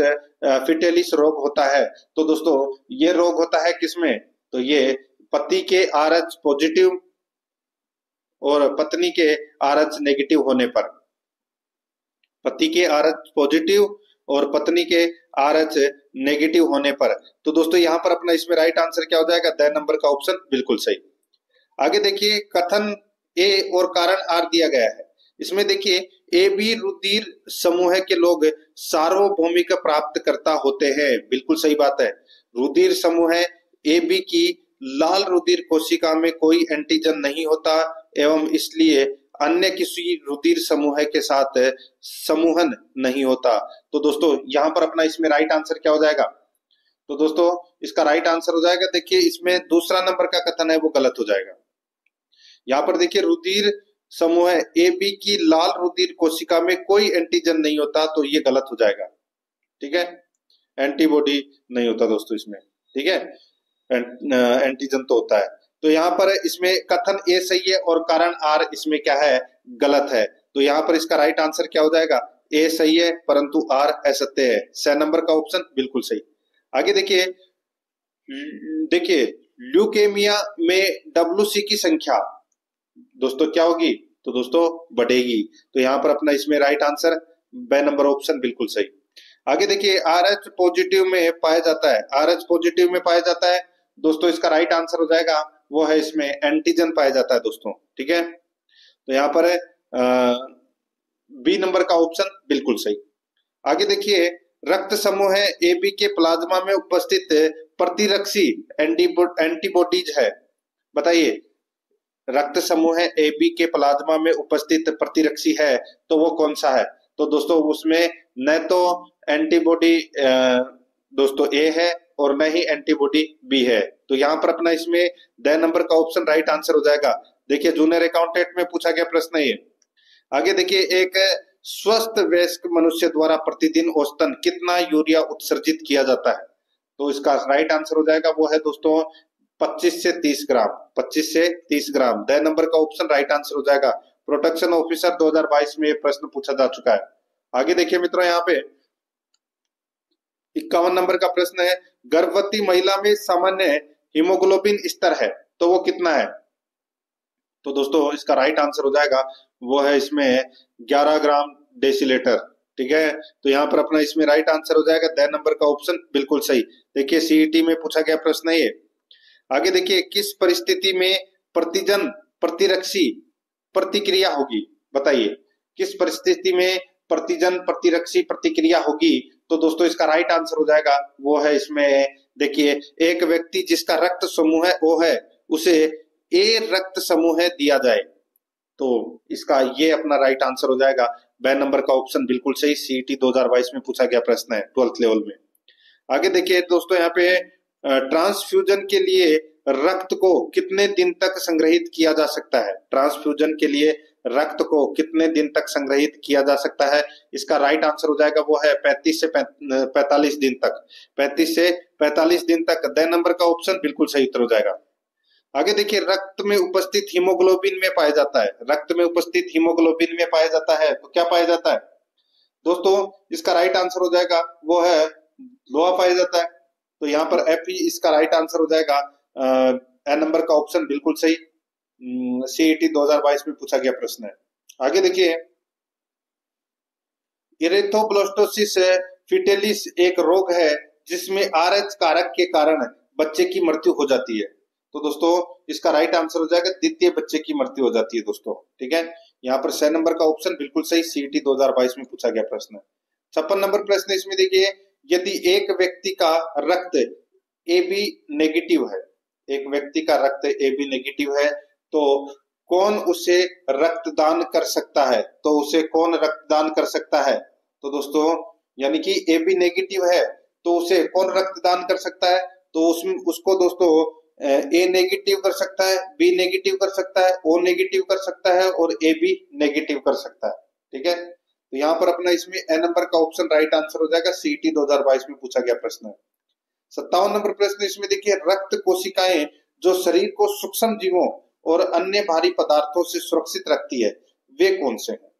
फिटेलिस रोग होता है। तो दोस्तों ये रोग होता है किसमें? तो ये पति के आरएच पॉजिटिव और पत्नी के आरएच नेगेटिव होने पर, पति के आरएच पॉजिटिव और पत्नी के आरएच नेगेटिव होने पर। तो दोस्तों यहाँ पर अपना इसमें राइट आंसर क्या हो जाएगा? द नंबर का ऑप्शन बिल्कुल सही। आगे देखिए कथन ए और कारण आर दिया गया है। इसमें देखिए ए बी रुधिर समूह के लोग सार्वभौमिक प्राप्त करता होते हैं, बिल्कुल सही बात है। रुधिर समूह ए बी की लाल रुधिर कोशिका में कोई एंटीजन नहीं होता एवं इसलिए अन्य किसी रुधिर समूह के साथ समूहन नहीं होता। तो दोस्तों यहाँ पर अपना इसमें राइट आंसर क्या हो जाएगा? तो दोस्तों इसका राइट आंसर हो जाएगा, देखिए इसमें दूसरा नंबर का कथन है वो गलत हो जाएगा। यहाँ पर देखिए रुधिर समूह ए बी की लाल रुधिर कोशिका में कोई एंटीजन नहीं होता, तो ये गलत हो जाएगा। ठीक है, एंटीबॉडी नहीं होता दोस्तों इसमें, ठीक है, एंटीजन तो होता है। तो यहाँ पर इसमें कथन ए सही है और कारण आर इसमें क्या है? गलत है। तो यहाँ पर इसका राइट आंसर क्या हो जाएगा? ए सही है परंतु आर असत्य है। 6 नंबर का ऑप्शन बिल्कुल सही। आगे देखिए, देखिए ल्यूकेमिया में डब्ल्यूसी की संख्या दोस्तों क्या होगी? तो दोस्तों बढ़ेगी। तो यहाँ पर अपना इसमें राइट आंसर बे नंबर ऑप्शन बिल्कुल सही। आगे देखिए आरएच पॉजिटिव में पाया जाता है, आरएच पॉजिटिव में पाया जाता है दोस्तों, इसका राइट आंसर हो जाएगा वो है इसमें एंटीजन पाया जाता है दोस्तों, ठीक है। तो यहाँ पर बी नंबर का ऑप्शन बिल्कुल सही। आगे देखिए रक्त समूह ए बी के प्लाज्मा में उपस्थित प्रतिरक्षी एंटीबॉडीज है, बताइए रक्त समूह ए बी के प्लाज्मा में उपस्थित प्रतिरक्षी है तो वो कौन सा है? तो दोस्तों उसमें न तो एंटीबॉडी दोस्तों ए है और न ही एंटीबॉडी बी है। तो यहाँ पर अपना इसमें द नंबर का ऑप्शन राइट आंसर हो जाएगा। देखिए जूनियर अकाउंटेंट में पूछा गया प्रश्न ये। आगे देखिए एक स्वस्थ वयस्क मनुष्य द्वारा प्रतिदिन औसतन कितना यूरिया उत्सर्जित किया जाता है? तो इसका राइट आंसर हो जाएगा वो है दोस्तों 25 से 30 ग्राम, 25 से 30 ग्राम। द नंबर का ऑप्शन राइट आंसर हो जाएगा। प्रोटेक्शन ऑफिसर 2022 में प्रश्न पूछा जा चुका है। आगे देखिए मित्रों यहाँ पे 51 नंबर का प्रश्न है, गर्भवती महिला में सामान्य हीमोग्लोबिन स्तर है तो वो कितना है? तो दोस्तों इसका राइट आंसर हो जाएगा वो है इसमें 11 ग्राम डेसीलीटर, ठीक है। तो यहाँ पर अपना इसमें राइट आंसर हो जाएगा द नंबर का ऑप्शन बिल्कुल सही। देखिए सीईटी में पूछा गया प्रश्न है ये। आगे देखिए किस परिस्थिति में प्रतिजन प्रतिरक्षी प्रतिक्रिया होगी? बताइए किस परिस्थिति में प्रतिजन प्रतिरक्षी प्रतिक्रिया होगी? तो दोस्तों इसका राइट आंसर हो जाएगा वो है इसमें देखिए एक व्यक्ति जिसका रक्त समूह O है उसे ए रक्त समूह दिया जाए, तो इसका ये अपना राइट आंसर हो जाएगा। ब नंबर का ऑप्शन बिल्कुल सही। सीईटी 2022 में पूछा गया प्रश्न है 12th लेवल में। आगे देखिए दोस्तों यहाँ पे ट्रांसफ्यूजन के लिए रक्त को कितने दिन तक संग्रहित किया जा सकता है? ट्रांसफ्यूजन के लिए रक्त को कितने दिन तक संग्रहित किया जा सकता है? इसका राइट आंसर हो जाएगा वो है 35 से 45 दिन तक, 35 से 45 दिन तक। द नंबर का ऑप्शन बिल्कुल सही उत्तर हो जाएगा। आगे देखिए रक्त में उपस्थित हीमोग्लोबिन में पाया जाता है, रक्त में उपस्थित हीमोग्लोबिन में पाया जाता है तो क्या पाया जाता है दोस्तों? इसका राइट आंसर हो जाएगा वो है लोहा पाया जाता है। तो यहाँ पर एफ ही इसका राइट आंसर हो जाएगा। ए नंबर का ऑप्शन बिल्कुल सही। सीईटी 2022 में पूछा गया प्रश्न है। आगे देखिए इरेथ्रोब्लास्टोसिस फिटेलिस एक रोग है जिसमें आरएच कारक के कारण बच्चे की मृत्यु हो जाती है। तो दोस्तों इसका राइट आंसर हो जाएगा द्वितीय बच्चे की मृत्यु हो जाती है दोस्तों, ठीक है। यहाँ पर 6 नंबर का ऑप्शन बिल्कुल सही, सीईटी 2022 में पूछा गया प्रश्न है। 56 नंबर प्रश्न इसमें देखिए, यदि एक व्यक्ति का रक्त AB नेगेटिव है, एक व्यक्ति का रक्त AB नेगेटिव है, तो कौन उसे रक्तदान कर सकता है? तो उसे कौन रक्तदान कर सकता है? तो दोस्तों यानी कि AB नेगेटिव है तो उसे कौन रक्तदान कर सकता है? तो उसमें उसको दोस्तों A नेगेटिव कर सकता है, B नेगेटिव कर सकता है, O नेगेटिव कर सकता है और AB नेगेटिव कर सकता है। ठीक है, तो यहाँ पर अपना इसमें A नंबर का ऑप्शन राइट आंसर हो जाएगा, सीईटी 2022 में पूछा गया प्रश्न है। 57 नंबर प्रश्न इसमें देखिए, रक्त कोशिकाएं जो शरीर को सूक्ष्म जीवों और अन्य भारी पदार्थों से सुरक्षित रखती है, वे कौन से हैं?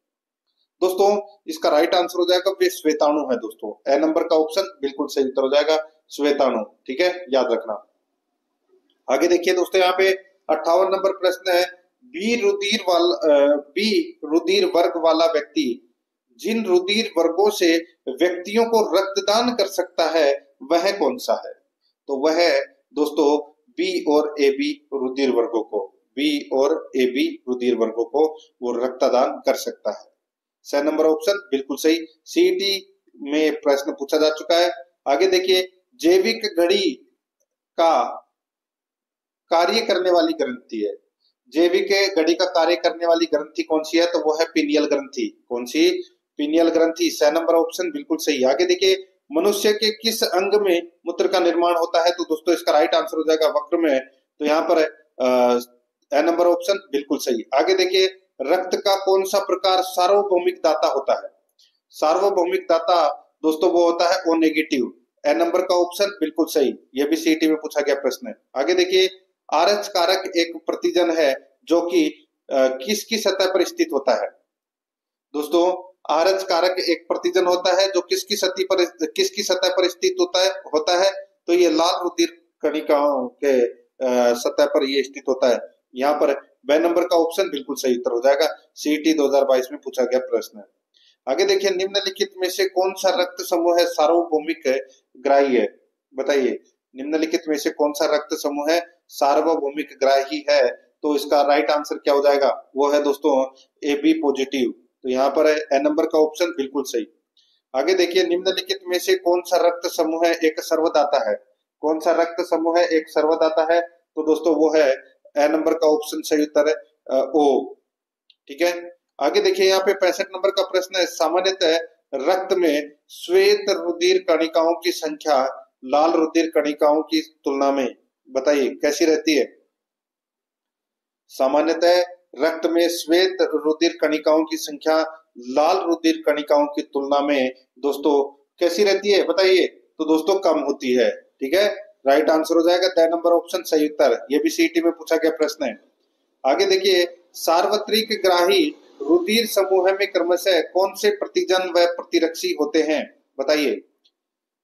दोस्तों इसका राइट आंसर हो जाएगा वे श्वेताणु है दोस्तों। ए नंबर का ऑप्शन बिल्कुल सही उत्तर हो जाएगा, श्वेताणु। ठीक है, याद रखना। आगे देखिए दोस्तों, यहाँ पे 58 नंबर प्रश्न है, बी रुधिर वर्ग वाला व्यक्ति जिन रुधिर वर्गों से व्यक्तियों को रक्तदान कर सकता है वह कौन सा है? तो वह दोस्तों बी और ए बी रुधिर वर्गों को, बी और ए बी रुधिर वर्गों को वो रक्तदान कर सकता है। 6 नंबर ऑप्शन बिल्कुल सही, सीईटी में प्रश्न पूछा जा चुका है। आगे देखिए, जैविक घड़ी का कार्य करने वाली ग्रंथि है, जैविक घड़ी का कार्य करने वाली ग्रंथि कौन सी है? तो वो है पीनियल ग्रंथि। कौन सी? पीनियल ग्रंथि। 6 नंबर ऑप्शन बिल्कुल सही। आगे देखिए, मनुष्य के किस अंग में मूत्र का निर्माण होता है? तो दोस्तों इसका राइट आंसर हो जाएगा वक्र में। तो यहाँ पर ए नंबर ऑप्शन बिल्कुल सही। आगे देखिए, रक्त का कौन सा प्रकार सार्वभौमिक दाता होता है? सार्वभौमिक दाता दोस्तों वो होता है O नेगेटिव। ए नंबर का ऑप्शन बिल्कुल सही, ये भी सीईटी में पूछा गया प्रश्न है। आगे देखिए, आरएच कारक एक प्रतिजन है जो कि किसकी सतह पर स्थित होता है? दोस्तों आरएच कारक एक प्रतिजन होता है जो किसकी सतह पर स्थित होता है? तो ये लाल रुधिर कणिकाओं के सतह पर ये स्थित होता है। यहाँ पर बे नंबर का ऑप्शन बिल्कुल सही उत्तर हो जाएगा, सीईटी 2022 में पूछा गया प्रश्न है। आगे देखिए, निम्नलिखित में से कौन सा रक्त समूह है सार्वभौमिक ग्राही है? बताइए, निम्नलिखित में से कौन सा रक्त समूह है सार्वभौमिक ग्राही है? तो इसका राइट आंसर क्या हो जाएगा? वो है दोस्तों ए बी पॉजिटिव। तो यहाँ पर ए नंबर का ऑप्शन बिल्कुल सही। आगे देखिए, निम्नलिखित में से कौन सा रक्त समूह है एक सर्वदाता है? कौन सा रक्त समूह है एक सर्वदाता है? तो दोस्तों वो है ए नंबर का ऑप्शन सही उत्तर है ओ। ठीक है, आगे देखिए, यहाँ पे 65 नंबर का प्रश्न है, सामान्यतः रक्त में श्वेत रुधिर कणिकाओं की संख्या लाल रुधिर कणिकाओं की तुलना में बताइए कैसी रहती है? सामान्यतः रक्त में श्वेत रुधिर कणिकाओं की संख्या लाल रुधिर कणिकाओं की तुलना में दोस्तों कैसी रहती है? बताइए। तो दोस्तों कम होती है। ठीक है, राइट आंसर हो जाएगा द नंबर ऑप्शन सही उत्तर। ये भी सीईटी में पूछा गया प्रश्न है। आगे देखिए, सार्वत्रिक ग्राही रुधिर समूह में क्रमशः कौन से प्रतिजन व प्रतिरक्षी होते हैं? बताइए।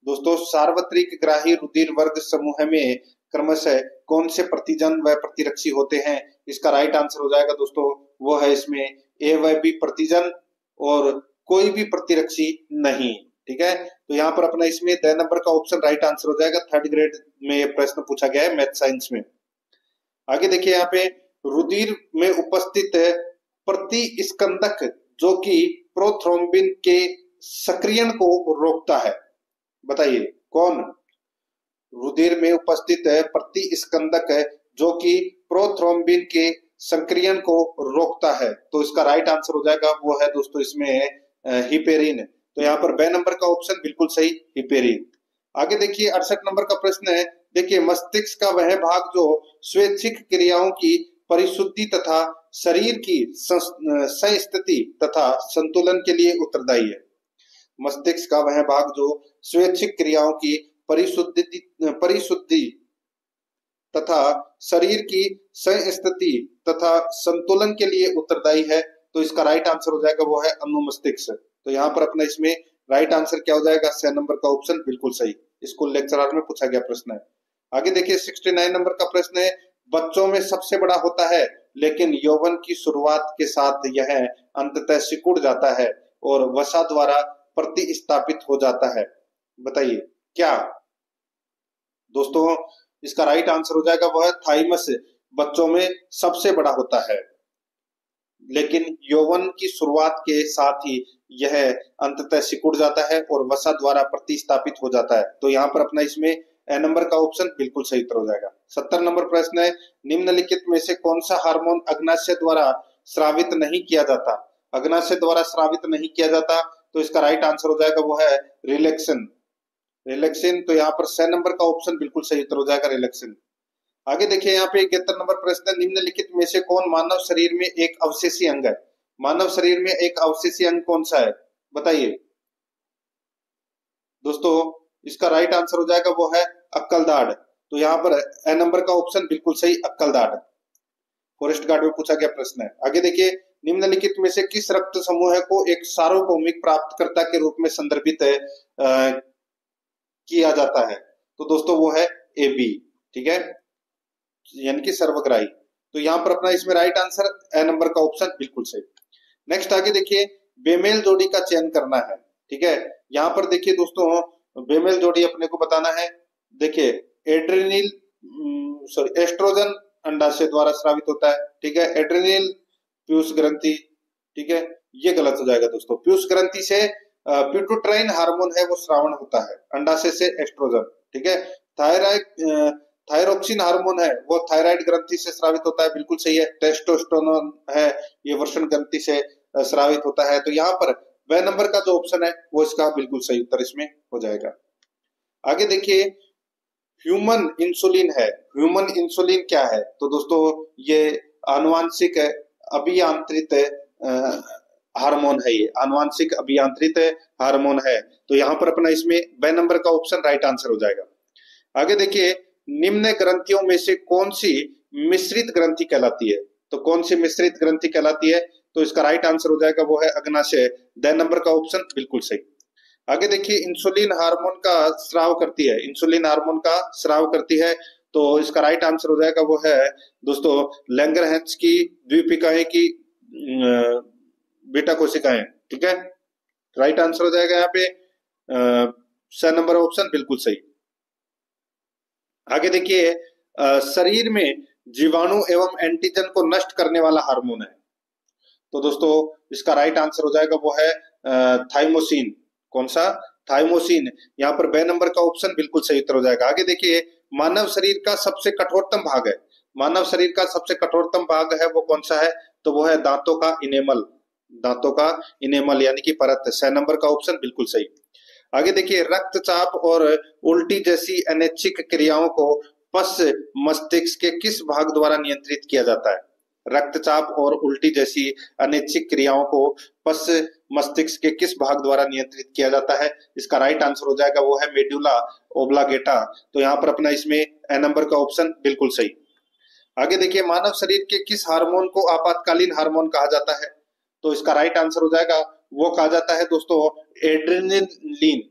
दोस्तों सार्वत्रिक ग्राही रुधिर वर्ग समूह में क्रमशः कौन से प्रतिजन व प्रतिरक्षी होते हैं? इसका राइट आंसर हो जाएगा दोस्तों वो है इसमें ए व बी प्रतिजन और कोई भी प्रतिरक्षी नहीं। ठीक है, तो यहाँ पर अपना इसमें द नंबर का ऑप्शन राइट आंसर हो जाएगा। 3rd ग्रेड में ये प्रश्न पूछा गया है मैथ साइंस में। आगे देखिए, यहाँ पे रुधिर में उपस्थित प्रतिस्कंदक जो कि प्रोथ्रोम्बिन के सक्रियण को रोकता है, बताइए कौन? रुधिर में उपस्थित प्रतिस्कंदक है जो कि प्रोथ्रोम्बिन के सक्रियण को रोकता है। तो इसका राइट आंसर हो जाएगा वो है दोस्तों इसमें हिपेरिन। तो यहाँ पर बे नंबर का ऑप्शन बिल्कुल सही, हिपेरिन। आगे देखिए, 68 नंबर का प्रश्न है, देखिए मस्तिष्क का वह भाग जो स्वैच्छिक क्रियाओं की परिशुद्धि तथा शरीर की संस्थिति तथा संतुलन के लिए उत्तरदायी है। मस्तिष्क का वह भाग जो स्वैच्छिक क्रियाओं की परिशुद्धि तथा शरीर की संस्थिति तथा संतुलन के लिए उत्तरदायी है। तो इसका राइट आंसर हो जाएगा वो है अनुमस्तिष्क। तो यहाँ पर अपना इसमें राइट आंसर क्या हो जाएगा? 6 नंबर का ऑप्शन बिल्कुल सही। स्कूल लेक्चरर में पूछा गया प्रश्न है। आगे देखिए, 69 नंबर का प्रश्न है, बच्चों में सबसे बड़ा होता है लेकिन यौवन की शुरुआत के साथ यह अंततः सिकुड़ जाता है और वसा द्वारा प्रतिस्थापित हो जाता है, बताइए क्या? दोस्तों इसका राइट आंसर हो जाएगा वह थाइमस बच्चों में सबसे बड़ा होता है। लेकिन यौवन की शुरुआत के साथ ही यह अंततः सिकुड़ जाता है और वसा द्वारा प्रतिस्थापित हो जाता है। तो यहाँ पर अपना इसमें ए नंबर का ऑप्शन बिल्कुल सही उत्तर हो जाएगा। 70 नंबर प्रश्न है, निम्नलिखित में से कौन सा हार्मोन अग्नाशय द्वारा स्रावित नहीं किया जाता? अग्नाशय द्वारा स्रावित नहीं किया जाता, तो इसका राइट आंसर हो जाएगा वो है रिलैक्सिन। रिलैक्सिन, तो यहाँ पर 6 नंबर का ऑप्शन बिल्कुल सही उत्तर हो जाएगा रिलैक्सिन। आगे देखिए यहाँ पे 71 नंबर प्रश्न है, निम्नलिखित में से कौन मानव शरीर में एक अवशेषी अंग है? मानव शरीर में एक अवशेषी अंग कौन सा है, बताइए दोस्तों। इसका राइट आंसर हो जाएगा वो है अक्कलदाढ़। तो यहाँ पर ए नंबर का ऑप्शन बिल्कुल सही, अक्कलदाढ़। फॉरेस्ट गार्ड में पूछा गया प्रश्न है। आगे देखिए, निम्नलिखित में से किस रक्त समूह को एक सार्वभौमिक प्राप्तकर्ता के रूप में संदर्भित किया जाता है? तो दोस्तों वो है ए बी, ठीक है, यानी कि सर्वग्राही। तो यहाँ पर अपना इसमें राइट आंसर ए नंबर का ऑप्शन बिल्कुल सही। नेक्स्ट आगे देखिए, बेमेल जोड़ी का चयन करना है, ठीक है। यहाँ पर देखिए दोस्तों, बेमेल जोड़ी अपने को बताना है। देखिए एड्रेनिल एस्ट्रोजन अंडाशय द्वारा स्रावित होता है, ठीक है। एड्रेनिल पीयूष ग्रंथि, ठीक है, ये गलत हो जाएगा दोस्तों। पीयूष ग्रंथि से पिट्यूटाइन हार्मोन है वो श्रावण होता है, अंडाशय से एस्ट्रोजन, ठीक है। थायराइड थायरोक्सिन हार्मोन है वो थायराइड ग्रंथि से स्रावित होता है, बिल्कुल सही है। टेस्टोस्टेरोन है ये वृषण ग्रंथि से स्रावित होता है। तो यहाँ पर वह नंबर का जो ऑप्शन है वो इसका बिल्कुल सही उत्तर इसमें हो जाएगा। आगे देखिए, ह्यूमन इंसुलिन है। ह्यूमन इंसुलिन क्या है? तो दोस्तों ये आनुवांशिक अभियांत्रित हार्मोन है, ये आनुवांशिक अभियांत्रित हार्मोन है। तो यहाँ पर अपना इसमें वह नंबर का ऑप्शन राइट आंसर हो जाएगा। आगे देखिए, निम्न ग्रंथियों में से कौन सी मिश्रित ग्रंथि कहलाती है? तो कौन सी मिश्रित ग्रंथि कहलाती है? तो इसका राइट आंसर हो जाएगा वो है अग्नाशय। द नंबर का ऑप्शन बिल्कुल सही। आगे देखिए, इंसुलिन हार्मोन का स्राव करती है, इंसुलिन हार्मोन का स्राव करती है। तो इसका राइट आंसर हो जाएगा वो है दोस्तों लैंगरहैंस की द्वीपिकाएं की बीटा कोशिकाएं, ठीक है। राइट आंसर हो जाएगा यहाँ पे स नंबर ऑप्शन बिल्कुल सही। आगे देखिए, शरीर में जीवाणु एवं एंटीजन को नष्ट करने वाला हार्मोन है। तो दोस्तों इसका राइट आंसर हो जाएगा वो है थाइमोसिन। कौन सा? थाइमोसिन। यहाँ पर बे नंबर का ऑप्शन बिल्कुल सही उत्तर हो जाएगा। आगे देखिए, मानव शरीर का सबसे कठोरतम भाग है। मानव शरीर का सबसे कठोरतम भाग है वो कौन सा है? तो वो है दांतों का इनेमल। दांतों का इनेमल यानी कि परत। 6 नंबर का ऑप्शन बिल्कुल सही। आगे देखिए, रक्तचाप और उल्टी जैसी अनैच्छिक क्रियाओं को पश्च मस्तिष्क के किस भाग द्वारा नियंत्रित किया जाता है? रक्तचाप और उल्टी जैसी अनैच्छिक क्रियाओं को पश्च मस्तिष्क के किस भाग द्वारा नियंत्रित किया जाता है? इसका राइट आंसर हो जाएगा वो है मेडुला ओब्लांगेटा। तो यहाँ पर अपना इसमें ए नंबर का ऑप्शन बिल्कुल सही। आगे देखिए, मानव शरीर के किस हार्मोन को आपातकालीन हार्मोन कहा जाता है? तो इसका राइट आंसर हो जाएगा वो कहा जाता है दोस्तों एड्रेनलिन।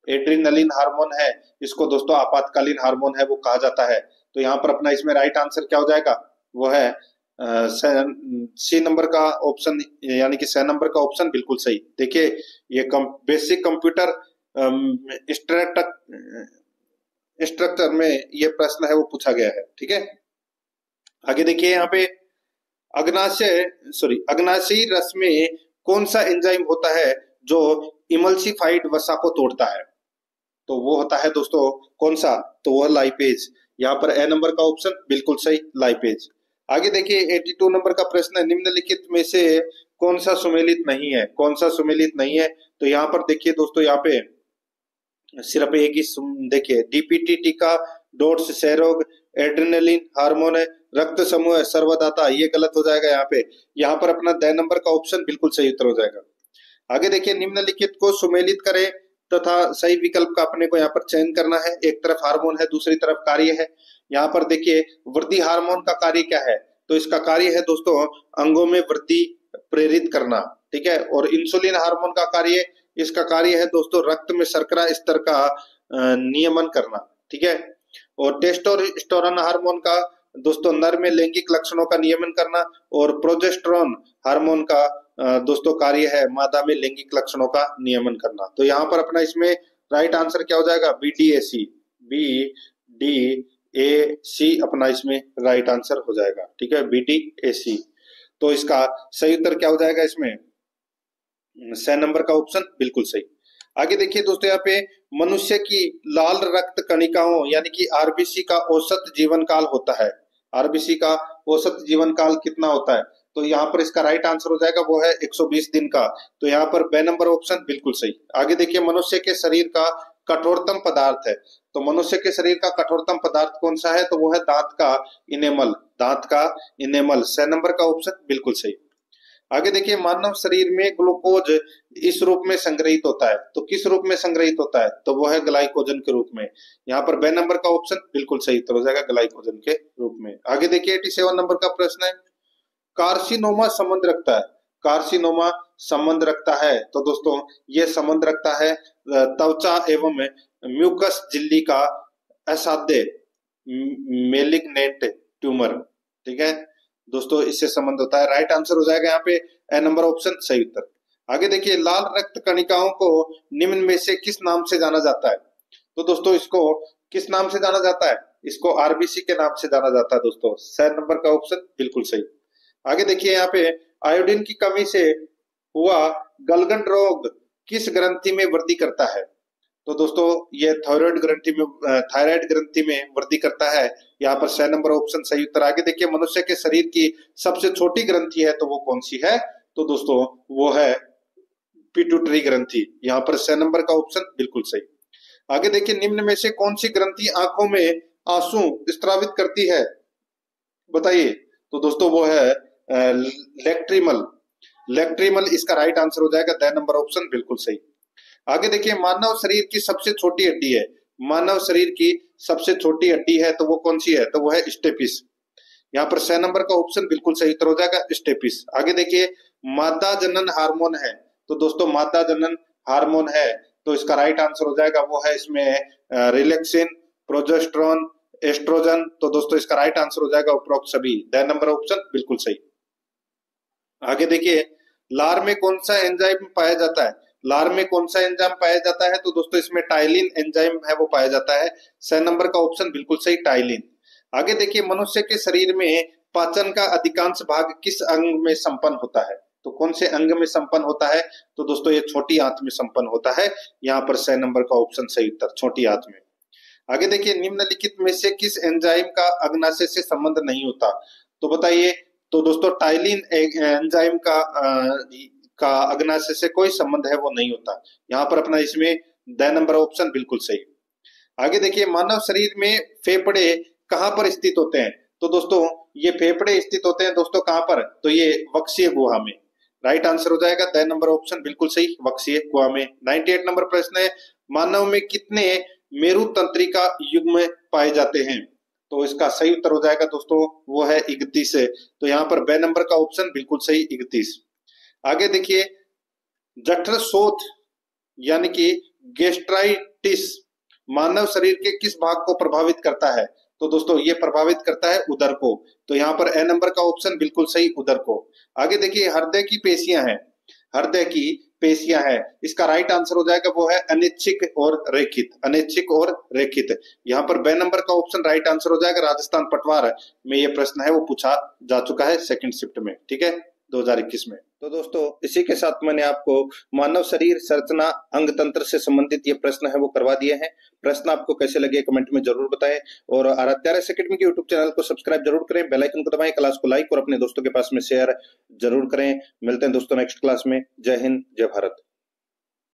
एड्रेनलिन हार्मोन है, इसको दोस्तों आपातकालीन हार्मोन है वो कहा जाता है। तो यहाँ पर अपना इसमें राइट आंसर क्या हो जाएगा? वो है सी नंबर का ऑप्शन यानी कि 6 नंबर का ऑप्शन बिल्कुल सही। देखिए ये बेसिक कंप्यूटर स्ट्रक्चर में ये प्रश्न है वो पूछा गया है, ठीक है। आगे देखिए, यहाँ पे अग्नाशयी रस में कौन सा एंजाइम होता है जो इमल्सिफाइड वसा को तोड़ता है? तो वो होता है दोस्तों कौन सा? तो वो लाइपेज। यहाँ पर ए नंबर का ऑप्शन बिल्कुल सही, लाइपेज। आगे देखिए, 82 नंबर का प्रश्न है, निम्नलिखित में से कौन सा सुमेलित नहीं है? कौन सा सुमेलित नहीं है? तो यहाँ पर देखिए दोस्तों, यहाँ पे सिर्फ एक ही देखिए, डीपीटी का डोट्स क्षयरोग, एड्रेनलिन हार्मोन है, रक्त समूह है, सर्वदाता, ये गलत हो जाएगा यहाँ पे। यहाँ पर अपना द नंबर का ऑप्शन बिल्कुल सही उत्तर हो जाएगा। आगे देखिए, निम्नलिखित को सुमेलित करें तथा सही विकल्प का अपने को यहाँ पर चयन करना है। एक तरफ हार्मोन है, दूसरी तरफ कार्य है। यहाँ पर देखिए, वृद्धि हार्मोन का कार्य क्या है? तो इसका कार्य है दोस्तों अंगों में वृद्धि प्रेरित करना, ठीक है। और इंसुलिन हार्मोन का कार्य, इसका कार्य है दोस्तों रक्त में शर्करा स्तर का नियमन करना, ठीक है। और टेस्टोस्टेरोन हार्मोन का दोस्तों नर में लैंगिक लक्षणों का नियमन करना। और प्रोजेस्टेरोन हार्मोन का दोस्तों कार्य है मादा में लैंगिक लक्षणों का नियमन करना। तो यहाँ पर अपना इसमें राइट आंसर क्या हो जाएगा? BDAC। BDAC अपना इसमें राइट आंसर हो जाएगा, ठीक है, BDAC। तो इसका सही उत्तर क्या हो जाएगा इसमें? 6 नंबर का ऑप्शन बिल्कुल सही। आगे देखिए दोस्तों, यहाँ पे मनुष्य की लाल रक्त कणिकाओं यानी कि आरबीसी का औसत जीवन काल होता है। आरबीसी का औसत जीवन काल कितना होता है? तो यहाँ पर इसका राइट आंसर हो जाएगा वो है 120 दिन का। तो यहाँ पर बे नंबर ऑप्शन बिल्कुल सही। आगे देखिए, मनुष्य के शरीर का कठोरतम पदार्थ है। तो मनुष्य के शरीर का कठोरतम पदार्थ कौन सा है? तो वो है दांत का इनेमल। दांत का इनेमल 6 नंबर का ऑप्शन बिल्कुल सही। आगे देखिए, मानव शरीर में ग्लूकोज इस रूप में संग्रहित होता है। तो किस रूप में संग्रहित होता है? तो वो है ग्लाइकोजन के रूप में। यहाँ पर बे नंबर का ऑप्शन बिल्कुल सही उत्तर हो जाएगा, ग्लाइकोजन के रूप में। आगे देखिए, 87 नंबर का प्रश्न है, कार्सिनोमा संबंध रखता है। कार्सिनोमा संबंध रखता है, तो दोस्तों ये संबंध रखता है त्वचा एवं म्यूकस झिल्ली का असाध्य मेलिग्नेंट ट्यूमर। ठीक है दोस्तों, इससे संबंध होता है। राइट आंसर हो जाएगा यहाँ पे ए नंबर ऑप्शन सही उत्तर। आगे देखिए, लाल रक्त कणिकाओं को निम्न में से किस नाम से जाना जाता है? तो दोस्तों इसको किस नाम से जाना जाता है? इसको आरबीसी के नाम से जाना जाता है दोस्तों। 6 नंबर का ऑप्शन बिल्कुल सही। आगे देखिए, यहाँ पे आयोडीन की कमी से हुआ गलगन रोग किस ग्रंथि में वृद्धि करता है? तो दोस्तों ये थायराइड ग्रंथि में वृद्धि करता है। यहाँ पर 6 नंबर ऑप्शन सही उत्तर। आगे देखिए, मनुष्य के शरीर की सबसे छोटी ग्रंथि है, तो वो कौन सी है? तो दोस्तों वो है पिट्यूटरी ग्रंथि। यहाँ पर 6 नंबर का ऑप्शन बिल्कुल सही। आगे देखिए, निम्न में से कौन सी ग्रंथि आंखों में आंसू स्त्रावित करती है? बताइए। तो दोस्तों वो है लेक्ट्रिमल। लेक्ट्रिमल इसका राइट आंसर हो जाएगा, 10 नंबर ऑप्शन बिल्कुल सही। आगे देखिए, मानव शरीर की सबसे छोटी हड्डी है। मानव शरीर की सबसे छोटी हड्डी है, तो वो कौन सी है? तो वो है स्टेपिस। यहाँ पर 6 नंबर का ऑप्शन बिल्कुल सही उत्तर हो जाएगा, स्टेपिस। आगे देखिए, मादा जनन हार्मोन है। तो दोस्तों मादा जनन हार्मोन है, तो इसका राइट आंसर हो जाएगा वो है इसमें रिलैक्सिन, प्रोजेस्टेरोन, एस्ट्रोजन। तो दोस्तों इसका राइट आंसर हो जाएगा उपरोक्त सभी। 10 नंबर ऑप्शन बिल्कुल सही। आगे देखिए, लार में कौन सा एंजाइम पाया जाता है? लार में कौन सा एंजाइम पाया जाता है? तो दोस्तों इसमें टाइलिन एंजाइम है वो पाया जाता है। 6 नंबर का ऑप्शन बिल्कुल सही, टाइलिन। आगे देखिए, मनुष्य के शरीर में पाचन का अधिकांश भाग किस अंग में संपन्न होता है? तो कौन से अंग में संपन्न होता है? तो दोस्तों ये छोटी आंत में संपन्न होता है। यहाँ पर 6 नंबर का ऑप्शन सही उत्तर, छोटी आंत में। आगे देखिए, निम्नलिखित में से किस एंजाइम का अग्नाशय से संबंध नहीं होता? तो बताइए। तो दोस्तों टाइलिन एंजाइम का अग्नाशय से कोई संबंध है वो नहीं होता। यहाँ पर अपना इसमें 10 नंबर ऑप्शन बिल्कुल सही। आगे देखिए, मानव शरीर में फेफड़े कहाँ पर स्थित होते हैं? तो दोस्तों ये फेफड़े स्थित होते हैं दोस्तों कहाँ पर? तो ये वक्षीय गुहा में। राइट आंसर हो जाएगा 10 नंबर ऑप्शन बिल्कुल सही, वक्षीय गुहा में। 98 नंबर प्रश्न है, मानव में कितने मेरु तंत्रिका युग्म पाए जाते हैं? तो इसका सही उत्तर हो जाएगा दोस्तों वो है 31। तो यहाँ पर बे नंबर का ऑप्शन बिल्कुल सही, 31। आगे देखिए, जठरशोथ यानी कि गैस्ट्राइटिस मानव शरीर के किस भाग को प्रभावित करता है? तो दोस्तों ये प्रभावित करता है उदर को। तो यहाँ पर ए नंबर का ऑप्शन बिल्कुल सही, उदर को। आगे देखिए, हृदय की पेशियां हैं। हृदय की पेशियां है, इसका राइट आंसर हो जाएगा वो है अनैच्छिक और रेखित। अनैच्छिक और रेखित, यहाँ पर बे नंबर का ऑप्शन राइट आंसर हो जाएगा। राजस्थान पटवार में ये प्रश्न है वो पूछा जा चुका है सेकंड शिफ्ट में, ठीक है, 2021 में। तो दोस्तों इसी के साथ मैंने आपको मानव शरीर संरचना अंग तंत्र से संबंधित ये प्रश्न है वो करवा दिए हैं। प्रश्न आपको कैसे लगे कमेंट में जरूर बताएं और आराध्यारस एकेडमी के यूट्यूब चैनल को सब्सक्राइब जरूर करें, बेल आइकन को दबाएं, क्लास को लाइक और अपने दोस्तों के पास में शेयर जरूर करें। मिलते हैं दोस्तों नेक्स्ट क्लास में। जय हिंद, जय भारत।